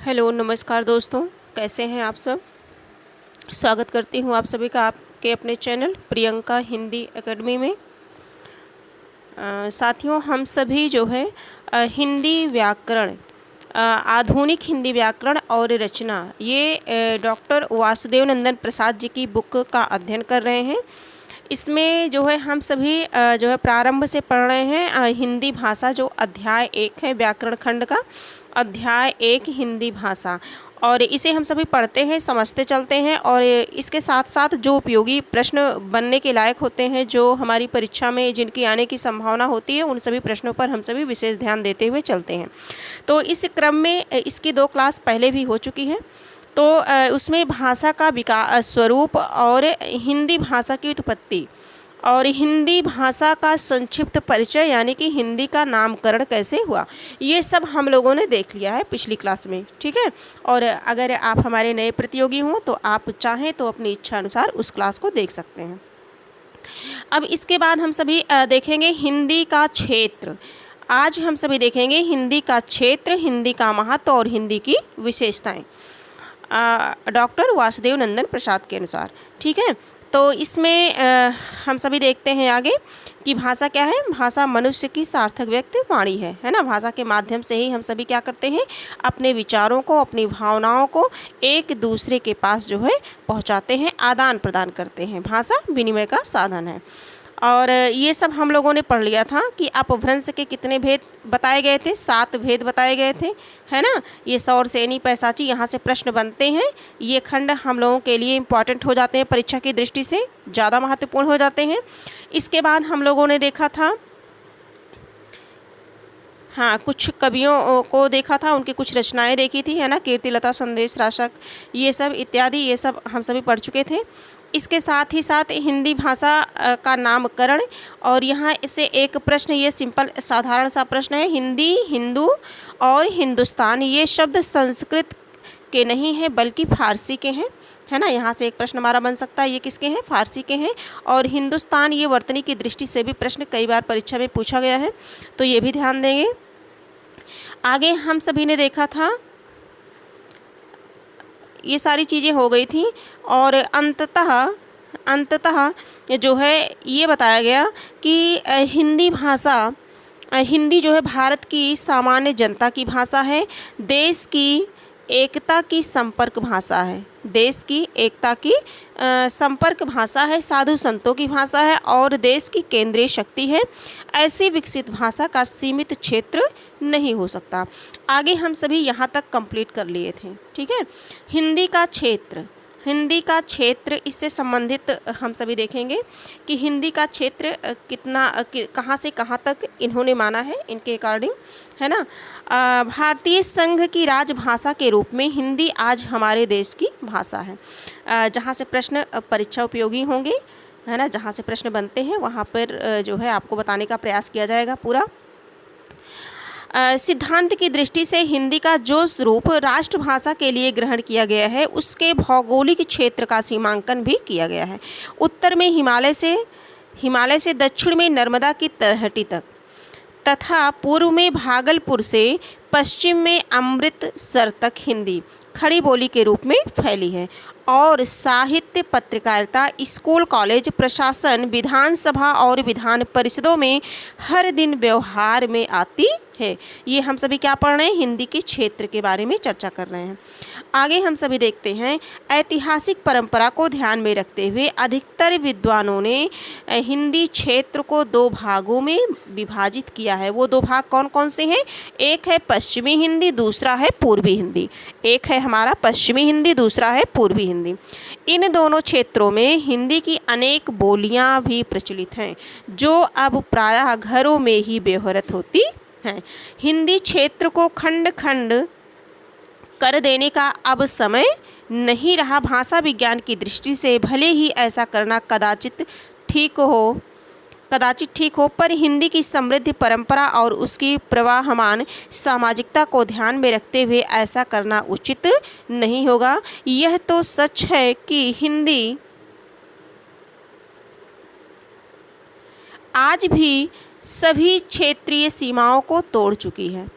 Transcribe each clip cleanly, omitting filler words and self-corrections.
Hello नमस्कार दोस्तों, कैसे हैं आप सब। स्वागत करती हूँ आप सभी का आपके अपने चैनल प्रियंका हिंदी एकेडमी में। साथियों, हम सभी जो है हिंदी व्याकरण, आधुनिक हिंदी व्याकरण और रचना, ये डॉक्टर वासुदेव नंदन प्रसाद जी की बुक का अध्ययन कर रहे हैं। इसमें जो है हम सभी जो है प्रारंभ से पढ़ रहे हैं हिंदी भाषा, जो अध्याय 1 है व्याकरण खंड का, अध्याय 1 हिंदी भाषा। और इसे हम सभी पढ़ते हैं, समझते चलते हैं और इसके साथ साथ जो उपयोगी प्रश्न बनने के लायक होते हैं, जो हमारी परीक्षा में जिनकी आने की संभावना होती है, उन सभी प्रश्नों पर हम सभी विशेष ध्यान देते हुए चलते हैं। तो इस क्रम में इसकी 2 क्लास पहले भी हो चुकी है। तो उसमें भाषा का विकास, स्वरूप और हिंदी भाषा की उत्पत्ति और हिंदी भाषा का संक्षिप्त परिचय, यानी कि हिंदी का नामकरण कैसे हुआ, ये सब हम लोगों ने देख लिया है पिछली क्लास में। ठीक है। और अगर आप हमारे नए प्रतियोगी हों तो आप चाहें तो अपनी इच्छा अनुसार उस क्लास को देख सकते हैं। अब इसके बाद हम सभी देखेंगे हिंदी का क्षेत्र। आज हम सभी देखेंगे हिंदी का क्षेत्र, हिंदी का महत्व और हिंदी की विशेषताएं डॉक्टर वासुदेव नंदन प्रसाद के अनुसार। ठीक है। तो इसमें हम सभी देखते हैं आगे कि भाषा क्या है। भाषा मनुष्य की सार्थक व्यक्त वाणी है ना। भाषा के माध्यम से ही हम सभी क्या करते हैं, अपने विचारों को, अपनी भावनाओं को एक दूसरे के पास जो है पहुंचाते हैं, आदान प्रदान करते हैं। भाषा विनिमय का साधन है। और ये सब हम लोगों ने पढ़ लिया था कि अपभ्रंश के कितने भेद बताए गए थे, 7 भेद बताए गए थे, है ना। ये सौर, सेनी, पैसाची, यहाँ से प्रश्न बनते हैं। ये खंड हम लोगों के लिए इम्पॉर्टेंट हो जाते हैं, परीक्षा की दृष्टि से ज़्यादा महत्वपूर्ण हो जाते हैं। इसके बाद हम लोगों ने देखा था, हाँ, कुछ कवियों को देखा था, उनकी कुछ रचनाएं देखी थी, है ना। कीर्तिलता, संदेश राशक, ये सब इत्यादि, ये सब हम सभी पढ़ चुके थे। इसके साथ ही साथ हिंदी भाषा का नामकरण, और यहाँ से एक प्रश्न, ये सिंपल साधारण सा प्रश्न है। हिंदी, हिंदू और हिंदुस्तान, ये शब्द संस्कृत के नहीं हैं बल्कि फारसी के हैं, है ना। यहाँ से एक प्रश्न हमारा बन सकता है, ये किसके हैं, फारसी के हैं। और हिंदुस्तान, ये वर्तनी की दृष्टि से भी प्रश्न कई बार परीक्षा में पूछा गया है, तो ये भी ध्यान देंगे। आगे हम सभी ने देखा था, ये सारी चीज़ें हो गई थी। और अंततः जो है ये बताया गया कि हिंदी भाषा, हिंदी जो है भारत की सामान्य जनता की भाषा है, देश की एकता की संपर्क भाषा है, देश की एकता की संपर्क भाषा है, साधु संतों की भाषा है और देश की केंद्रीय शक्ति है। ऐसी विकसित भाषा का सीमित क्षेत्र नहीं हो सकता। आगे हम सभी यहाँ तक कंप्लीट कर लिए थे। ठीक है। हिंदी का क्षेत्र, हिंदी का क्षेत्र, इससे संबंधित हम सभी देखेंगे कि हिंदी का क्षेत्र कितना, कहाँ से कहाँ तक इन्होंने माना है, इनके अकॉर्डिंग, है ना। भारतीय संघ की राजभाषा के रूप में हिंदी आज हमारे देश की भाषा है। जहाँ से प्रश्न परीक्षा उपयोगी होंगे, है ना, जहाँ से प्रश्न बनते हैं वहाँ पर जो है आपको बताने का प्रयास किया जाएगा पूरा। सिद्धांत की दृष्टि से हिंदी का जो स्वरूप राष्ट्रभाषा के लिए ग्रहण किया गया है, उसके भौगोलिक क्षेत्र का सीमांकन भी किया गया है। उत्तर में हिमालय से दक्षिण में नर्मदा की तलहटी तक, तथा पूर्व में भागलपुर से पश्चिम में अमृतसर तक हिंदी खड़ी बोली के रूप में फैली है। और साहित्य, पत्रकारिता, स्कूल, कॉलेज, प्रशासन, विधानसभा और विधान परिषदों में हर दिन व्यवहार में आती है। ये हम सभी क्या पढ़ रहे हैं, हिंदी के क्षेत्र के बारे में चर्चा कर रहे हैं। आगे हम सभी देखते हैं, ऐतिहासिक परंपरा को ध्यान में रखते हुए अधिकतर विद्वानों ने हिंदी क्षेत्र को 2 भागों में विभाजित किया है। वो 2 भाग कौन कौन से हैं, एक है पश्चिमी हिंदी, दूसरा है पूर्वी हिंदी। एक है हमारा पश्चिमी हिंदी, दूसरा है पूर्वी हिंदी। इन दोनों क्षेत्रों में हिंदी की अनेक बोलियां भी प्रचलित हैं, जो अब प्रायः घरों में ही व्यवहृत होती हैं। हिंदी क्षेत्र को खंड खंड कर देने का अब समय नहीं रहा। भाषा विज्ञान की दृष्टि से भले ही ऐसा करना कदाचित ठीक हो, पर हिंदी की समृद्ध परंपरा और उसकी प्रवाहमान सामाजिकता को ध्यान में रखते हुए ऐसा करना उचित नहीं होगा। यह तो सच है कि हिंदी आज भी सभी क्षेत्रीय सीमाओं को तोड़ चुकी है।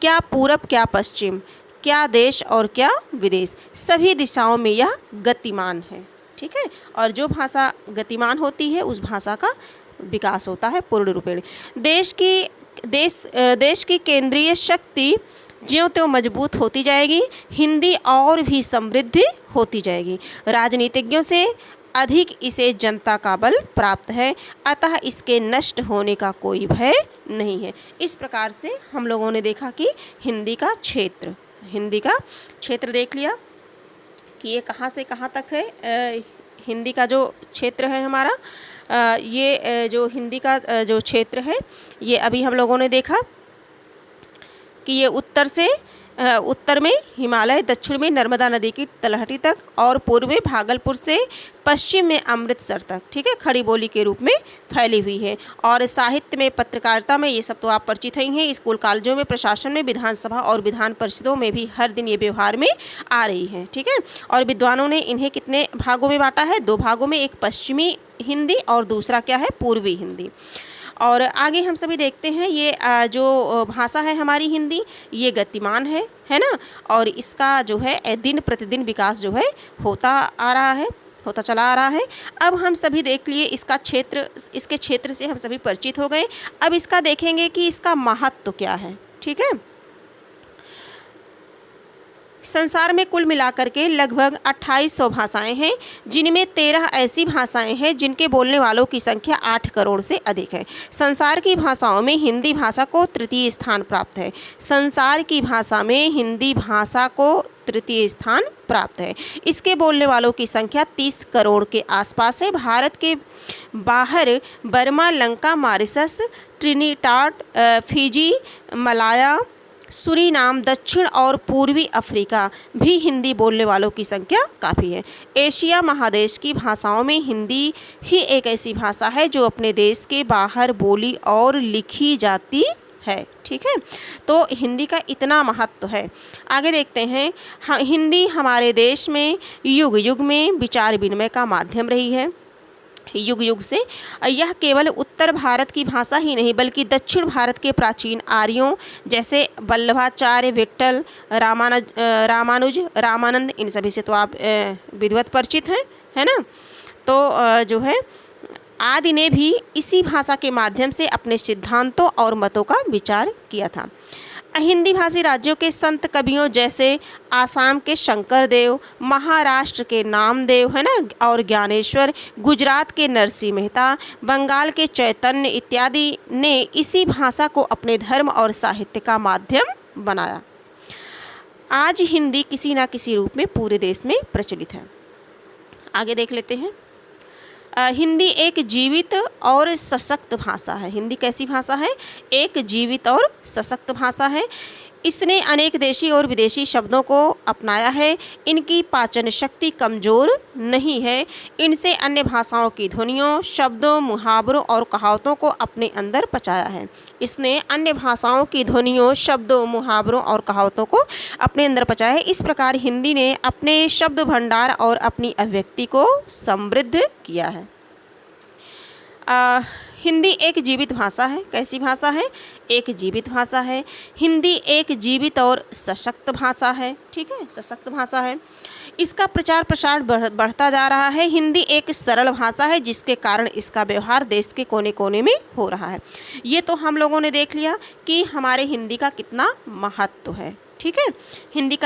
क्या पूरब, क्या पश्चिम, क्या देश और क्या विदेश, सभी दिशाओं में यह गतिमान है। ठीक है, और जो भाषा गतिमान होती है उस भाषा का विकास होता है पूर्ण रूपेण। देश की केंद्रीय शक्ति ज्यों त्यों मजबूत होती जाएगी, हिंदी और भी समृद्ध होती जाएगी। राजनीतिज्ञों से अधिक इसे जनता का बल प्राप्त है, अतः इसके नष्ट होने का कोई भय नहीं है। इस प्रकार से हम लोगों ने देखा कि हिंदी का क्षेत्र देख लिया कि ये कहाँ से कहाँ तक है। हिंदी का जो क्षेत्र है हमारा, ये जो हिंदी का जो क्षेत्र है, ये अभी हम लोगों ने देखा कि ये उत्तर में हिमालय, दक्षिण में नर्मदा नदी की तलहटी तक, और पूर्व में भागलपुर से पश्चिम में अमृतसर तक, ठीक है, खड़ी बोली के रूप में फैली हुई है। और साहित्य में, पत्रकारिता में, ये सब तो आप परिचित ही हैं। स्कूल कॉलेजों में, प्रशासन में, विधानसभा और विधान परिषदों में भी हर दिन ये व्यवहार में आ रही है। ठीक है, और विद्वानों ने इन्हें कितने भागों में बांटा है? 2 भागों में, एक पश्चिमी हिंदी और दूसरा क्या है? पूर्वी हिंदी। और आगे हम सभी देखते हैं, ये जो भाषा है हमारी हिंदी, ये गतिमान है ना, और इसका जो है दिन प्रतिदिन विकास जो है होता चला आ रहा है। अब हम सभी देख लिए इसके क्षेत्र से हम सभी परिचित हो गए। अब इसका देखेंगे कि इसका महत्व क्या है। ठीक है, संसार में कुल मिलाकर के लगभग 2800 भाषाएं हैं, जिनमें 13 ऐसी भाषाएं हैं जिनके बोलने वालों की संख्या 8 करोड़ से अधिक है। संसार की भाषाओं में हिंदी भाषा को तृतीय स्थान प्राप्त है। संसार की भाषा में हिंदी भाषा को तृतीय स्थान प्राप्त है। इसके बोलने वालों की संख्या 30 करोड़ के आसपास है। भारत के बाहर Burma, Lanka, Mauritius, Trinidad, Fiji, Malaya, Suriname, दक्षिण और पूर्वी अफ्रीका भी हिंदी बोलने वालों की संख्या काफ़ी है। एशिया महादेश की भाषाओं में हिंदी ही एक ऐसी भाषा है जो अपने देश के बाहर बोली और लिखी जाती है। ठीक है, तो हिंदी का इतना महत्व है। आगे देखते हैं, हिंदी हमारे देश में युग युग में विचार विनिमय का माध्यम रही है। युग युग से यह केवल उत्तर भारत की भाषा ही नहीं, बल्कि दक्षिण भारत के प्राचीन आर्यों जैसे वल्लभाचार्य, विट्ठल, रामानुज, रामानंद, इन सभी से तो आप विधिवत परिचित हैं, है ना। तो जो है आदि ने भी इसी भाषा के माध्यम से अपने सिद्धांतों और मतों का विचार किया था। हिंदी भाषी राज्यों के संत कवियों जैसे आसाम के शंकर देव, महाराष्ट्र के नामदेव, है ना, और ज्ञानेश्वर, गुजरात के नरसिंह मेहता, बंगाल के चैतन्य इत्यादि ने इसी भाषा को अपने धर्म और साहित्य का माध्यम बनाया। आज हिंदी किसी न किसी रूप में पूरे देश में प्रचलित है। आगे देख लेते हैं, हिंदी एक जीवित और सशक्त भाषा है। हिंदी कैसी भाषा है? एक जीवित और सशक्त भाषा है। इसने अनेक देशी और विदेशी शब्दों को अपनाया है। इनकी पाचन शक्ति कमज़ोर नहीं है। इनसे अन्य भाषाओं की ध्वनियों, शब्दों, मुहावरों और कहावतों को अपने अंदर पचाया है। इसने अन्य भाषाओं की ध्वनियों, शब्दों, मुहावरों और कहावतों को अपने अंदर पचाया है। इस प्रकार हिंदी ने अपने शब्द भंडार और अपनी अभिव्यक्ति को समृद्ध किया है। हिंदी एक जीवित भाषा है। कैसी भाषा है? एक जीवित भाषा है। हिंदी एक जीवित और सशक्त भाषा है। ठीक है, सशक्त भाषा है। इसका प्रचार प्रसार बढ़ता जा रहा है। हिंदी एक सरल भाषा है, जिसके कारण इसका व्यवहार देश के कोने कोने में हो रहा है। ये तो हम लोगों ने देख लिया कि हमारे हिंदी का कितना महत्व है। ठीक है, हिंदी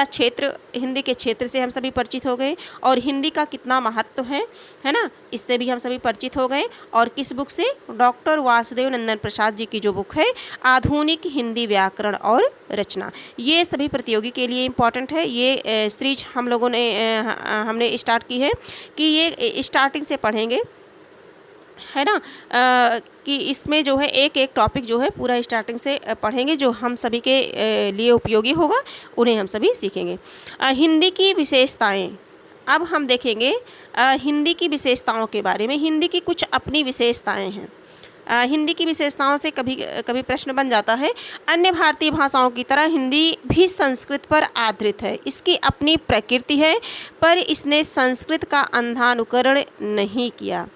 के क्षेत्र से हम सभी परिचित हो गए, और हिंदी का कितना महत्व है ना, इससे भी हम सभी परिचित हो गए। और किस बुक से? डॉक्टर वासुदेव नंदन प्रसाद जी की जो बुक है, आधुनिक हिंदी व्याकरण और रचना। ये सभी प्रतियोगी के लिए इम्पॉर्टेंट है। ये सीरीज हम लोगों ने हमने स्टार्ट की है कि ये स्टार्टिंग से पढ़ेंगे, है ना, कि इसमें जो है एक एक टॉपिक जो है पूरा स्टार्टिंग से पढ़ेंगे, जो हम सभी के लिए उपयोगी होगा, उन्हें हम सभी सीखेंगे। हिंदी की विशेषताएं, अब हम देखेंगे हिंदी की विशेषताओं के बारे में। हिंदी की कुछ अपनी विशेषताएं हैं। हिंदी की विशेषताओं से कभी कभी प्रश्न बन जाता है। अन्य भारतीय भाषाओं की तरह हिंदी भी संस्कृत पर आधारित है। इसकी अपनी प्रकृति है, पर इसने संस्कृत का अंधानुकरण नहीं किया।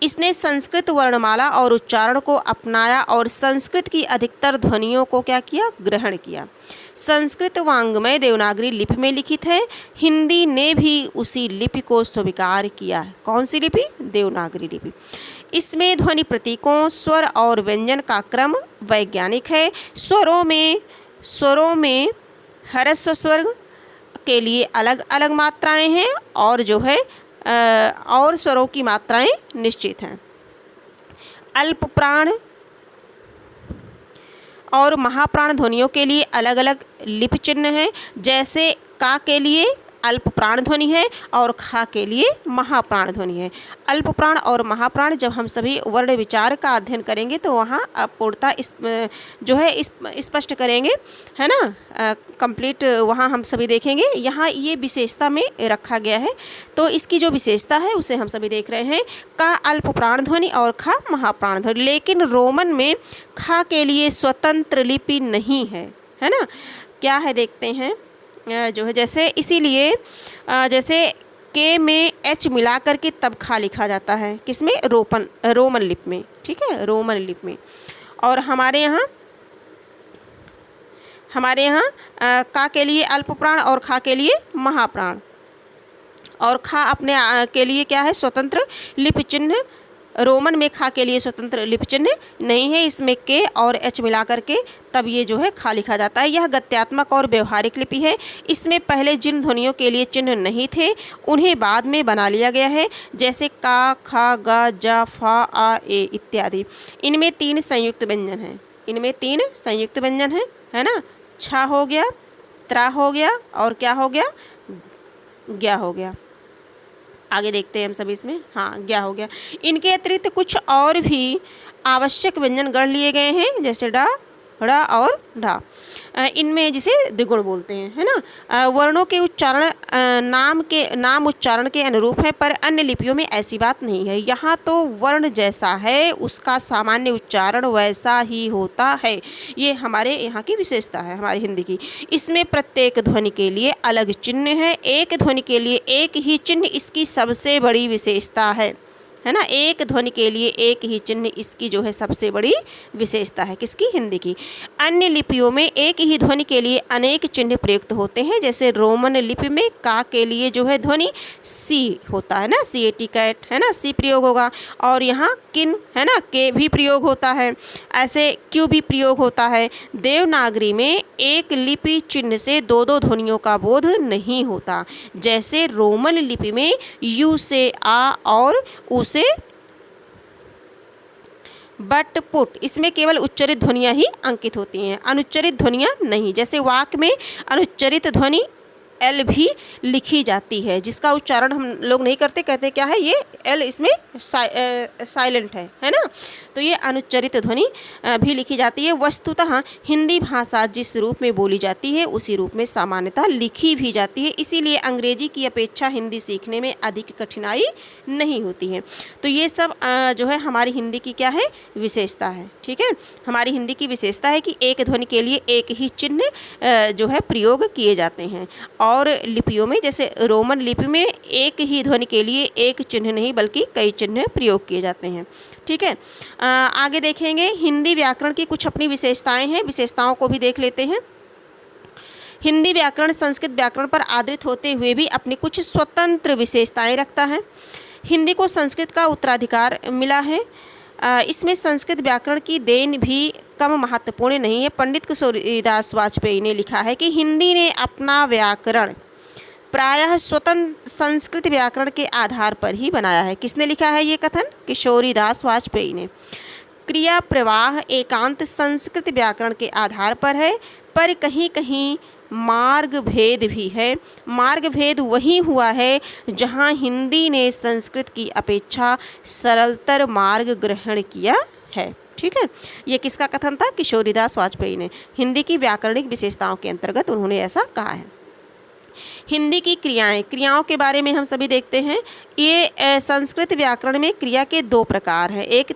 इसने संस्कृत वर्णमाला और उच्चारण को अपनाया और संस्कृत की अधिकतर ध्वनियों को क्या किया, ग्रहण किया। संस्कृत वांग्मय देवनागरी लिपि में लिखित है, हिंदी ने भी उसी लिपि को स्वीकार किया है। कौन सी लिपि? देवनागरी लिपि। इसमें ध्वनि प्रतीकों, स्वर और व्यंजन का क्रम वैज्ञानिक है। स्वरों में ह्रस्व स्वर के लिए अलग अलग मात्राएं हैं और जो है और स्वरों की मात्राएं निश्चित हैं। अल्प प्राण और महाप्राण ध्वनियों के लिए अलग अलग लिपि चिन्ह हैं। जैसे का के लिए अल्प प्राण ध्वनि है और खा के लिए महाप्राण ध्वनि है। अल्प प्राण और महाप्राण जब हम सभी वर्ण विचार का अध्ययन करेंगे तो वहाँ पूर्णतः जो है स्पष्ट करेंगे, है ना, कंप्लीट वहाँ हम सभी देखेंगे। यहाँ ये विशेषता में रखा गया है, तो इसकी जो विशेषता है उसे हम सभी देख रहे हैं। का अल्प प्राण ध्वनि और खा महाप्राण ध्वनि, लेकिन रोमन में खा के लिए स्वतंत्र लिपि नहीं है, है ना। क्या है देखते हैं, जो है जैसे इसीलिए जैसे के में एच मिला करके तब खा लिखा जाता है, किसमें? रोमन लिपि में, ठीक है, रोमन लिपि में। और हमारे यहाँ का के लिए अल्प प्राण और खा के लिए महाप्राण, और खा अपने के लिए क्या है, स्वतंत्र लिपि चिन्ह। रोमन में खा के लिए स्वतंत्र लिपि चिन्ह नहीं है, इसमें के और एच मिला करके तब ये जो है खा लिखा जाता है। यह गद्यात्मक और व्यवहारिक लिपि है। इसमें पहले जिन ध्वनियों के लिए चिन्ह नहीं थे उन्हें बाद में बना लिया गया है, जैसे का, खा, गा, जा, फा, आ, ए इत्यादि। इनमें 3 संयुक्त व्यंजन हैं, है ना। छा हो गया, त्रा हो गया और क्या हो गया, ज्ञा हो गया। आगे देखते हैं हम सभी इसमें, हाँ, ज्ञा हो गया। इनके अतिरिक्त कुछ और भी आवश्यक व्यंजन गढ़ लिए गए हैं, जैसे डा, ड़ा और ढा। इनमें जिसे द्विगुण बोलते हैं, है ना। वर्णों के उच्चारण नाम उच्चारण के अनुरूप है, पर अन्य लिपियों में ऐसी बात नहीं है। यहाँ तो वर्ण जैसा है उसका सामान्य उच्चारण वैसा ही होता है। ये हमारे यहाँ की विशेषता है, हमारी हिंदी की। इसमें प्रत्येक ध्वनि के लिए अलग चिन्ह है, एक ध्वनि के लिए एक ही चिन्ह इसकी सबसे बड़ी विशेषता है ना। एक ध्वनि के लिए एक ही चिन्ह इसकी जो है सबसे बड़ी विशेषता है, किसकी? हिंदी की। अन्य लिपियों में एक ही ध्वनि के लिए अनेक चिन्ह प्रयुक्त होते हैं, जैसे रोमन लिपि में का के लिए जो है ध्वनि सी होता है ना, CAT कैट, है ना, सी प्रयोग होगा। और यहाँ किन, है ना, के भी प्रयोग होता है, ऐसे क्यू भी प्रयोग होता है। देवनागरी में एक लिपि चिन्ह से 2 ध्वनियों का बोध नहीं होता, जैसे रोमन लिपि में यू से आ और उ से बट पुट, इसमें केवल उच्चरित ध्वनियाँ ही अंकित होती हैं, अनुच्चरित ध्वनियाँ नहीं। जैसे वाक में अनुच्चरित ध्वनि एल भी लिखी जाती है, जिसका उच्चारण हम लोग नहीं करते, कहते क्या है, ये एल इसमें साइलेंट है ना। तो ये अनुच्चरित ध्वनि भी लिखी जाती है। वस्तुतः हिंदी भाषा जिस रूप में बोली जाती है उसी रूप में सामान्यतः लिखी भी जाती है, इसीलिए अंग्रेजी की अपेक्षा हिंदी सीखने में अधिक कठिनाई नहीं होती है। तो ये सब जो है हमारी हिंदी की क्या है, विशेषता है, ठीक है। हमारी हिंदी की विशेषता है कि एक ध्वनि के लिए एक ही चिन्ह जो है प्रयोग किए जाते हैं, और लिपियों में जैसे रोमन लिपि में एक ही ध्वनि के लिए एक चिन्ह नहीं बल्कि कई चिन्ह प्रयोग किए जाते हैं, ठीक है। आगे देखेंगे हिंदी व्याकरण की कुछ अपनी विशेषताएं हैं, विशेषताओं को भी देख लेते हैं। हिंदी व्याकरण संस्कृत व्याकरण पर आधारित होते हुए भी अपनी कुछ स्वतंत्र विशेषताएं रखता है। हिंदी को संस्कृत का उत्तराधिकार मिला है। इसमें संस्कृत व्याकरण की देन भी कम महत्वपूर्ण नहीं है। पंडित किशोरीदास वाजपेयी ने लिखा है कि हिंदी ने अपना व्याकरण प्रायः स्वतंत्र संस्कृत व्याकरण के आधार पर ही बनाया है। किसने लिखा है ये कथन? किशोरीदास वाजपेयी ने। क्रिया प्रवाह एकांत संस्कृत व्याकरण के आधार पर है, पर कहीं कहीं मार्ग भेद भी है। मार्ग भेद वही हुआ है जहाँ हिंदी ने संस्कृत की अपेक्षा सरलतर मार्ग ग्रहण किया है, ठीक है। ये किसका कथन था? किशोरीदास वाजपेयी ने। हिंदी की व्याकरणिक विशेषताओं के अंतर्गत उन्होंने ऐसा कहा है। हिंदी की क्रियाओं के बारे में हम सभी देखते हैं। ये संस्कृत व्याकरण में क्रिया के 2 प्रकार हैं, एक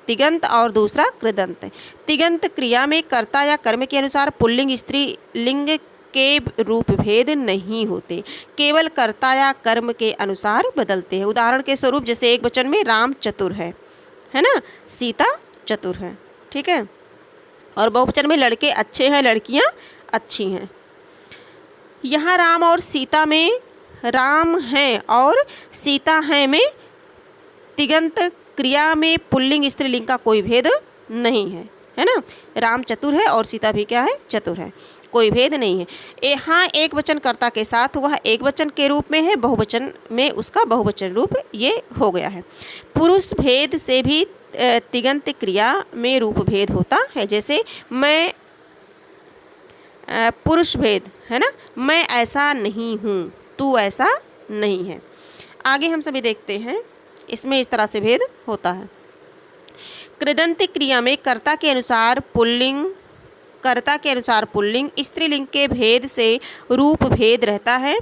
तिगंत और दूसरा कृदंत। तिगंत क्रिया में कर्ता या कर्म के अनुसार पुल्लिंग स्त्रीलिंग के रूप भेद नहीं होते, केवल कर्ता या कर्म के अनुसार बदलते हैं। उदाहरण के स्वरूप जैसे एक वचन में राम चतुर है ना, सीता चतुर है, ठीक है। और बहुवचन में लड़के अच्छे हैं, लड़कियां अच्छी हैं। यहाँ राम और सीता में राम हैं और सीता हैं में तिगंत क्रिया में पुल्लिंग स्त्रीलिंग का कोई भेद नहीं है ना। राम चतुर है और सीता भी क्या है, चतुर है, कोई भेद नहीं है। यहाँ एक वचन कर्ता के साथ वह एक वचन के रूप में है, बहुवचन में उसका बहुवचन रूप ये हो गया है। पुरुष भेद से भी तिगंत क्रिया में रूप भेद होता है। जैसे मैं, पुरुष भेद है ना, मैं ऐसा नहीं हूँ, तू ऐसा नहीं है। आगे हम सभी देखते हैं, इसमें इस तरह से भेद होता है। कृदंत क्रिया में कर्ता के अनुसार पुल्लिंग, स्त्रीलिंग के भेद से रूप भेद रहता है,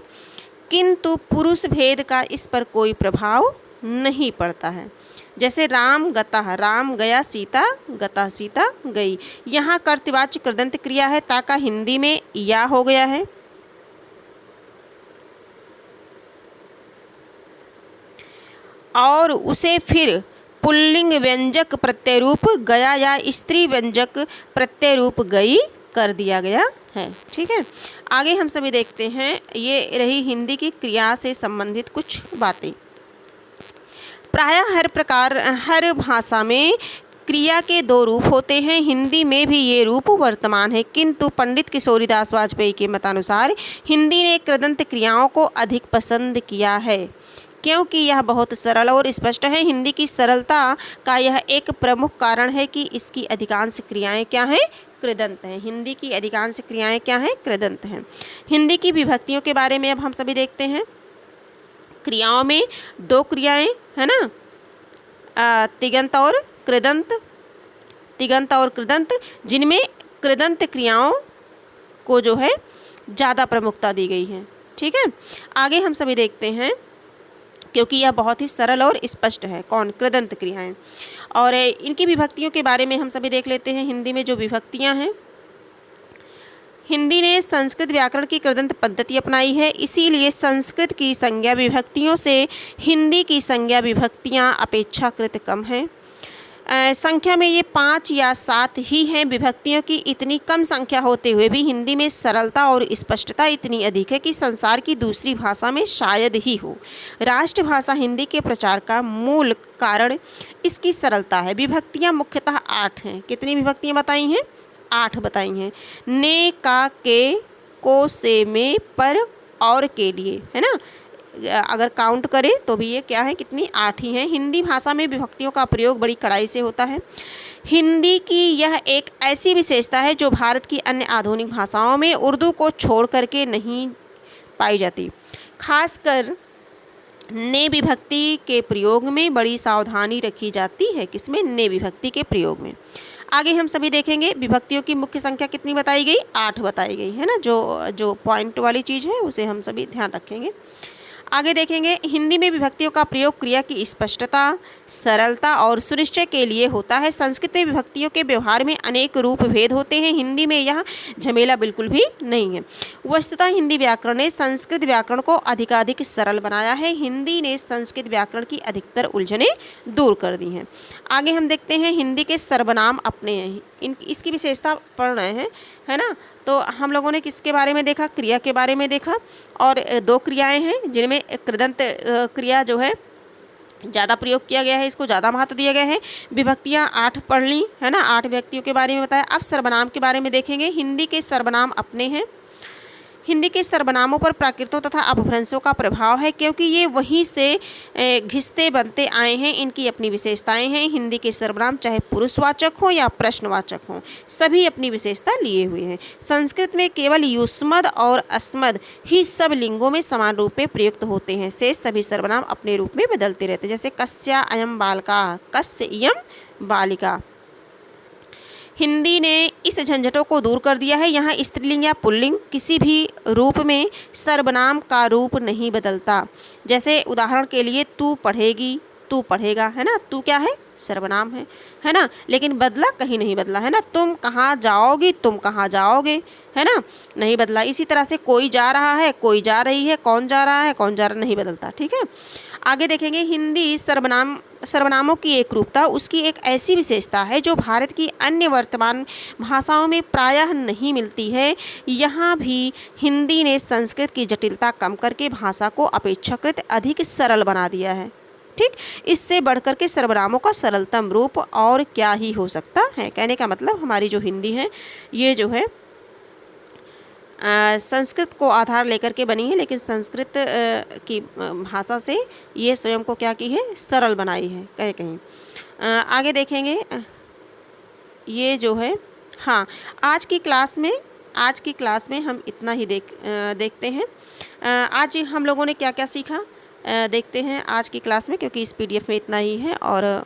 किंतु पुरुष भेद का इस पर कोई प्रभाव नहीं पड़ता है। जैसे राम गता, राम गया, सीता गता, सीता गई। यहाँ कर्तृवाच्य कृदंत क्रिया है, ताका हिंदी में या हो गया है। और उसे फिर पुल्लिंग व्यंजक प्रत्यय रूप गया या स्त्री व्यंजक प्रत्यय रूप गई कर दिया गया है, ठीक है। आगे हम सभी देखते हैं, ये रही हिंदी की क्रिया से संबंधित कुछ बातें। प्रायः हर भाषा में क्रिया के दो रूप होते हैं, हिंदी में भी ये रूप वर्तमान है, किंतु पंडित किशोरीदास वाजपेयी के मतानुसार हिंदी ने कृदंत क्रियाओं को अधिक पसंद किया है, क्योंकि यह बहुत सरल और स्पष्ट है। हिंदी की सरलता का यह एक प्रमुख कारण है कि इसकी अधिकांश क्रियाएं क्या हैं, कृदंत हैं। हिंदी की अधिकांश क्रियाएं क्या हैं, कृदंत हैं। हिंदी की विभक्तियों के बारे में अब हम सभी देखते हैं। क्रियाओं में दो क्रियाएं है ना, तिगंत और कृदंत, जिनमें कृदंत क्रियाओं को जो है ज़्यादा प्रमुखता दी गई है, ठीक है। आगे हम सभी देखते हैं, क्योंकि यह बहुत ही सरल और स्पष्ट है, कौन, कृदंत क्रियाएं। और इनकी विभक्तियों के बारे में हम सभी देख लेते हैं। हिंदी में जो विभक्तियां हैं, हिंदी ने संस्कृत व्याकरण की कृदंत पद्धति अपनाई है, इसीलिए संस्कृत की संज्ञा विभक्तियों से हिंदी की संज्ञा विभक्तियां अपेक्षाकृत कम हैं। संख्या में ये 5 या 7 ही हैं। विभक्तियों की इतनी कम संख्या होते हुए भी हिंदी में सरलता और स्पष्टता इतनी अधिक है कि संसार की दूसरी भाषा में शायद ही हो। राष्ट्रभाषा हिंदी के प्रचार का मूल कारण इसकी सरलता है। विभक्तियां मुख्यतः 8 हैं। कितनी विभक्तियां बताई हैं, 8 बताई हैं। ने, का, के, को, से, में, पर और के लिए, है ना। अगर काउंट करें तो भी ये क्या है, कितनी, 8 ही हैं। हिंदी भाषा में विभक्तियों का प्रयोग बड़ी कड़ाई से होता है। हिंदी की यह एक ऐसी विशेषता है जो भारत की अन्य आधुनिक भाषाओं में उर्दू को छोड़ करके नहीं पाई जाती। खासकर ने विभक्ति के प्रयोग में बड़ी सावधानी रखी जाती है। किसमें, ने विभक्ति के प्रयोग में। आगे हम सभी देखेंगे, विभक्तियों की मुख्य संख्या कितनी बताई गई, 8 बताई गई है ना। जो पॉइंट वाली चीज़ है उसे हम सभी ध्यान रखेंगे। आगे देखेंगे, हिंदी में विभक्तियों का प्रयोग क्रिया की स्पष्टता, सरलता और सुनिश्चय के लिए होता है। संस्कृत में विभक्तियों के व्यवहार में अनेक रूप भेद होते हैं, हिंदी में यह झमेला बिल्कुल भी नहीं है। वस्तुतः हिंदी व्याकरण ने संस्कृत व्याकरण को अधिकाधिक सरल बनाया है। हिंदी ने संस्कृत व्याकरण की अधिकतर उलझनें दूर कर दी हैं। आगे हम देखते हैं, हिंदी के सर्वनाम अपने हैं, इसकी विशेषता पढ़ रहे हैं, है ना। तो हम लोगों ने किसके बारे में देखा, क्रिया के बारे में देखा, और 2 क्रियाएं हैं जिनमें कृदंत क्रिया जो है ज़्यादा प्रयोग किया गया है, इसको ज़्यादा महत्व दिया गया है। विभक्तियां 8 पढ़ ली, है ना, 8 व्यक्तियों के बारे में बताया। अब सर्वनाम के बारे में देखेंगे। हिंदी के सर्वनाम अपने हैं। हिंदी के सर्वनामों पर प्राकृतों तथा अपभ्रंशों का प्रभाव है, क्योंकि ये वहीं से घिसते बनते आए हैं। इनकी अपनी विशेषताएं हैं। हिंदी के सर्वनाम चाहे पुरुषवाचक हो या प्रश्नवाचक हो, सभी अपनी विशेषता लिए हुए हैं। संस्कृत में केवल युष्मद और अस्मद ही सब लिंगों में समान रूप में प्रयुक्त होते हैं, शेष सभी सर्वनाम अपने रूप में बदलते रहते हैं। जैसे कस्या अयम बालिका, कस्य इयम बालिका। हिंदी ने इस झंझटों को दूर कर दिया है। यहाँ स्त्रीलिंग या पुल्लिंग किसी भी रूप में सर्वनाम का रूप नहीं बदलता। जैसे उदाहरण के लिए, तू पढ़ेगी, तू पढ़ेगा, है ना, तू क्या है, सर्वनाम है ना, लेकिन बदला कहीं नहीं बदला, है ना, तुम कहाँ जाओगी, तुम कहाँ जाओगे, है ना, नहीं बदला। इसी तरह से कोई जा रहा है, कोई जा रही है, कौन जा रहा है, कौन जा रहा, नहीं बदलता। ठीक है, आगे देखेंगे हिंदी सर्वनामों की एक रूपता उसकी एक ऐसी विशेषता है जो भारत की अन्य वर्तमान भाषाओं में प्रायः नहीं मिलती है। यहाँ भी हिंदी ने संस्कृत की जटिलता कम करके भाषा को अपेक्षाकृत अधिक सरल बना दिया है। ठीक, इससे बढ़कर के सर्वनामों का सरलतम रूप और क्या ही हो सकता है। कहने का मतलब हमारी जो हिंदी है ये जो है संस्कृत को आधार लेकर के बनी है, लेकिन संस्कृत की भाषा से ये स्वयं को क्या की है, सरल बनाई है कहीं कहीं। आगे देखेंगे ये जो है, हाँ, आज की क्लास में हम इतना ही देखते हैं। आज हम लोगों ने क्या क्या सीखा देखते हैं आज की क्लास में, क्योंकि इस PDF में इतना ही है। और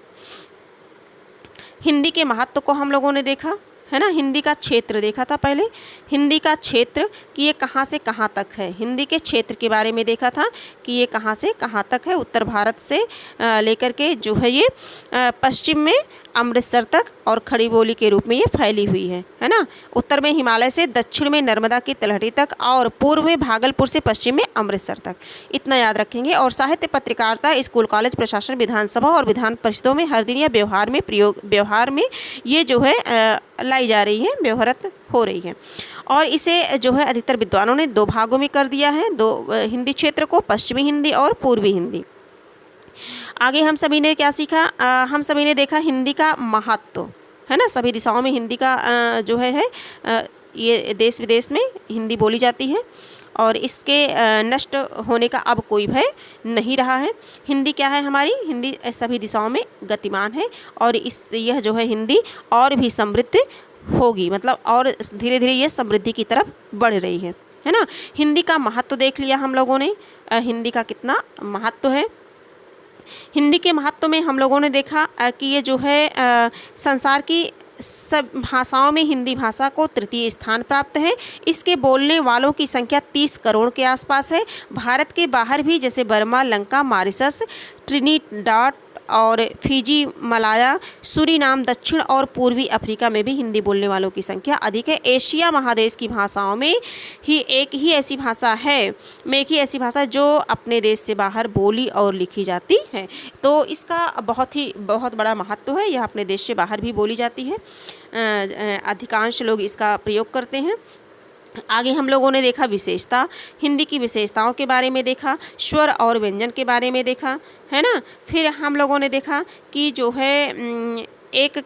हिंदी के महत्व को हम लोगों ने देखा, है ना, हिंदी का क्षेत्र देखा था पहले, हिंदी का क्षेत्र कि ये कहाँ से कहाँ तक है, हिंदी के क्षेत्र के बारे में देखा था कि ये कहाँ से कहाँ तक है, उत्तर भारत से लेकर के जो है ये पश्चिम में अमृतसर तक और खड़ी बोली के रूप में ये फैली हुई है ना, उत्तर में हिमालय से दक्षिण में नर्मदा की तलहटी तक और पूर्व में भागलपुर से पश्चिम में अमृतसर तक, इतना याद रखेंगे। और साहित्य, पत्रकारिता, स्कूल, कॉलेज, प्रशासन, विधानसभा और विधान परिषदों में हर दिन या व्यवहार में ये जो है लाई जा रही है, व्यवहारत हो रही है। और इसे जो है अधिकतर विद्वानों ने दो भागों में कर दिया है, दो हिंदी क्षेत्र को, पश्चिमी हिंदी और पूर्वी हिंदी। आगे हम सभी ने क्या सीखा, हम सभी ने देखा हिंदी का महत्व, है ना, सभी दिशाओं में हिंदी का जो है ये देश विदेश में हिंदी बोली जाती है और इसके नष्ट होने का अब कोई भय नहीं रहा है। हिंदी क्या है हमारी, हिंदी सभी दिशाओं में गतिमान है और यह जो है हिंदी और भी समृद्ध होगी, मतलब और धीरे धीरे ये समृद्धि की तरफ बढ़ रही है ना। हिंदी का महत्व देख लिया हम लोगों ने, हिंदी का कितना महत्व है। हिंदी के महत्व में हम लोगों ने देखा कि ये जो है संसार की सब भाषाओं में हिंदी भाषा को तृतीय स्थान प्राप्त है। इसके बोलने वालों की संख्या 30 करोड़ के आसपास है। भारत के बाहर भी जैसे बर्मा, लंका, मॉरिशस, ट्रिनिडाड और फिजी, मलाया, सूरीनाम, दक्षिण और पूर्वी अफ्रीका में भी हिंदी बोलने वालों की संख्या अधिक है। एशिया महादेश की भाषाओं में एक ही ऐसी भाषा जो अपने देश से बाहर बोली और लिखी जाती है, तो इसका बहुत बड़ा महत्व है। यह अपने देश से बाहर भी बोली जाती है, अधिकांश लोग इसका प्रयोग करते हैं। आगे हम लोगों ने देखा विशेषता, हिंदी की विशेषताओं के बारे में देखा, स्वर और व्यंजन के बारे में देखा, है ना। फिर हम लोगों ने देखा कि जो है एक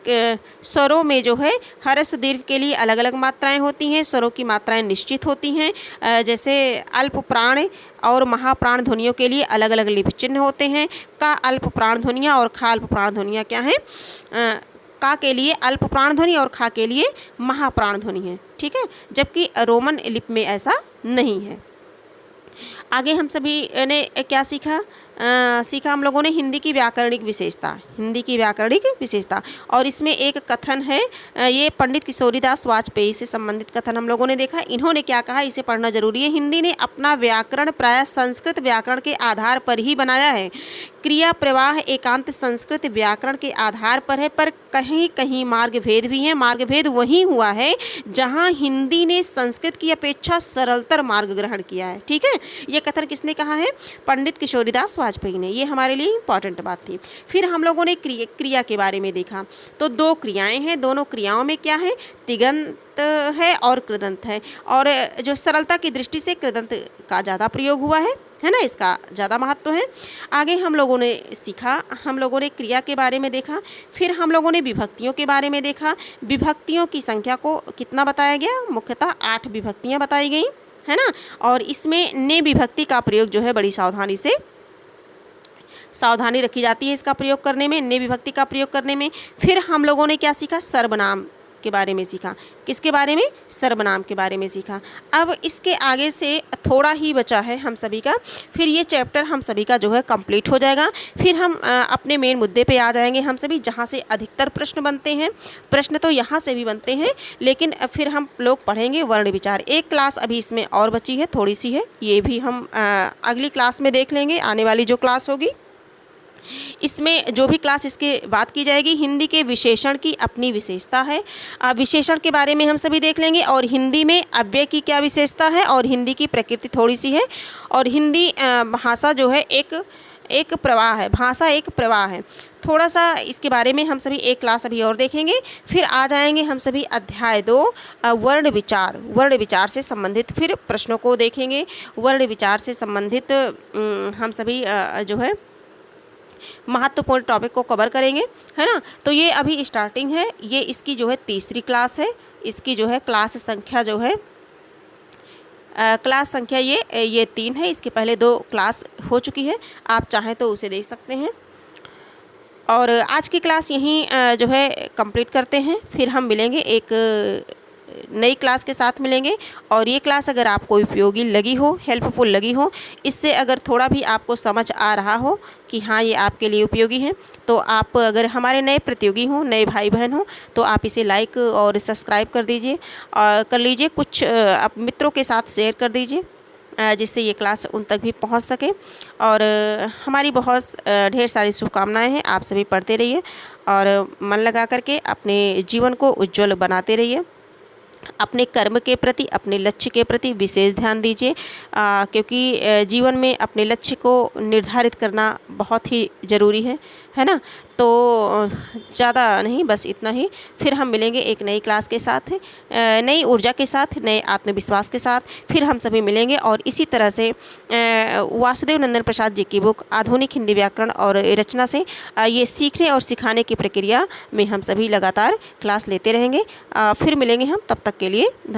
स्वरों में जो है ह्रस्व दीर्घ के लिए अलग अलग मात्राएं होती हैं, स्वरों की मात्राएं निश्चित होती हैं। जैसे अल्प प्राण और महाप्राण ध्वनियों के लिए अलग अलग लिपि चिन्ह होते हैं। का अल्प प्राण ध्वनियाँ और खा अल्प प्राण ध्वनियाँ क्या हैं, का के लिए अल्प प्राण ध्वनि और खा के लिए महाप्राण ध्वनि है, ठीक है, जबकि रोमन लिपि में ऐसा नहीं है। आगे हम सभी ने क्या सीखा हम लोगों ने हिंदी की व्याकरणिक विशेषता, और इसमें एक कथन है, ये पंडित किशोरीदास वाजपेयी से संबंधित कथन हम लोगों ने देखा। इन्होंने क्या कहा, इसे पढ़ना जरूरी है। हिंदी ने अपना व्याकरण प्रायः संस्कृत व्याकरण के आधार पर ही बनाया है। क्रिया प्रवाह एकांत संस्कृत व्याकरण के आधार पर है, पर कहीं कहीं मार्ग भेद भी हैं। मार्ग भेद वहीं हुआ है जहां हिंदी ने संस्कृत की अपेक्षा सरलतर मार्ग ग्रहण किया है, ठीक है। ये कथन किसने कहा है, पंडित किशोरीदास वाजपेयी ने। ये हमारे लिए इंपॉर्टेंट बात थी। फिर हम लोगों ने क्रिया के बारे में देखा, तो दो क्रियाएं हैं, दोनों क्रियाओं में क्या है, तिगंत है और कृदंत है, और जो सरलता की दृष्टि से कृदंत का ज़्यादा प्रयोग हुआ है ना, इसका ज़्यादा महत्व है। आगे हम लोगों ने सीखा, हम लोगों ने क्रिया के बारे में देखा। फिर हम लोगों ने विभक्तियों के बारे में देखा। विभक्तियों की संख्या को कितना बताया गया, मुख्यतः 8 विभक्तियाँ बताई गई, है ना। और इसमें ने विभक्ति का प्रयोग जो है बड़ी सावधानी रखी जाती है इसका प्रयोग करने में, ने विभक्ति का प्रयोग करने में। फिर हम लोगों ने क्या सीखा, सर्वनाम के बारे में सीखा। किसके बारे में, सर्वनाम के बारे में सीखा। अब इसके आगे से थोड़ा ही बचा है हम सभी का, फिर ये चैप्टर हम सभी का जो है कंप्लीट हो जाएगा। फिर हम अपने मेन मुद्दे पे आ जाएंगे हम सभी, जहाँ से अधिकतर प्रश्न बनते हैं। प्रश्न तो यहाँ से भी बनते हैं, लेकिन फिर हम लोग पढ़ेंगे वर्ण विचार। एक क्लास अभी इसमें और बची है, थोड़ी सी है, ये भी हम अगली क्लास में देख लेंगे, आने वाली जो क्लास होगी। इसमें जो भी क्लास इसके बात की जाएगी, हिंदी के विशेषण की अपनी विशेषता है। विशेषण के बारे में हम सभी देख लेंगे, और हिंदी में अव्यय की क्या विशेषता है, और हिंदी की प्रकृति थोड़ी सी है। और हिंदी भाषा जो है एक प्रवाह है, भाषा एक प्रवाह है। थोड़ा सा इसके बारे में हम सभी एक क्लास अभी और देखेंगे। फिर आ जाएंगे हम सभी अध्याय 2 वर्ण विचार से संबंधित फिर प्रश्नों को देखेंगे। वर्ण विचार से संबंधित हम सभी जो है महत्वपूर्ण टॉपिक को कवर करेंगे, है ना। तो ये अभी स्टार्टिंग है, ये इसकी जो है तीसरी क्लास है। इसकी जो है क्लास संख्या जो है क्लास संख्या ये 3 है। इसके पहले 2 क्लास हो चुकी है, आप चाहें तो उसे देख सकते हैं। और आज की क्लास यहीं जो है कंप्लीट करते हैं। फिर हम मिलेंगे एक नई क्लास के साथ मिलेंगे। और ये क्लास अगर आपको उपयोगी लगी हो, हेल्पफुल लगी हो, इससे अगर थोड़ा भी आपको समझ आ रहा हो कि हाँ ये आपके लिए उपयोगी है, तो आप अगर हमारे नए प्रतियोगी हों, नए भाई बहन हों, तो आप इसे लाइक और सब्सक्राइब कर दीजिए और कर लीजिए। कुछ आप मित्रों के साथ शेयर कर दीजिए, जिससे ये क्लास उन तक भी पहुंच सके। और हमारी बहुत ढेर सारी शुभकामनाएं हैं। आप सभी पढ़ते रहिए और मन लगा करके अपने जीवन को उज्जवल बनाते रहिए। अपने कर्म के प्रति, अपने लक्ष्य के प्रति विशेष ध्यान दीजिए, क्योंकि जीवन में अपने लक्ष्य को निर्धारित करना बहुत ही ज़रूरी है ना। तो ज़्यादा नहीं, बस इतना ही। फिर हम मिलेंगे एक नई क्लास के साथ, नई ऊर्जा के साथ, नए आत्मविश्वास के साथ। फिर हम सभी मिलेंगे और इसी तरह से वासुदेव नंदन प्रसाद जी की बुक आधुनिक हिंदी व्याकरण और रचना से ये सीखने और सिखाने की प्रक्रिया में हम सभी लगातार क्लास लेते रहेंगे। फिर मिलेंगे हम, तब तक के लिए।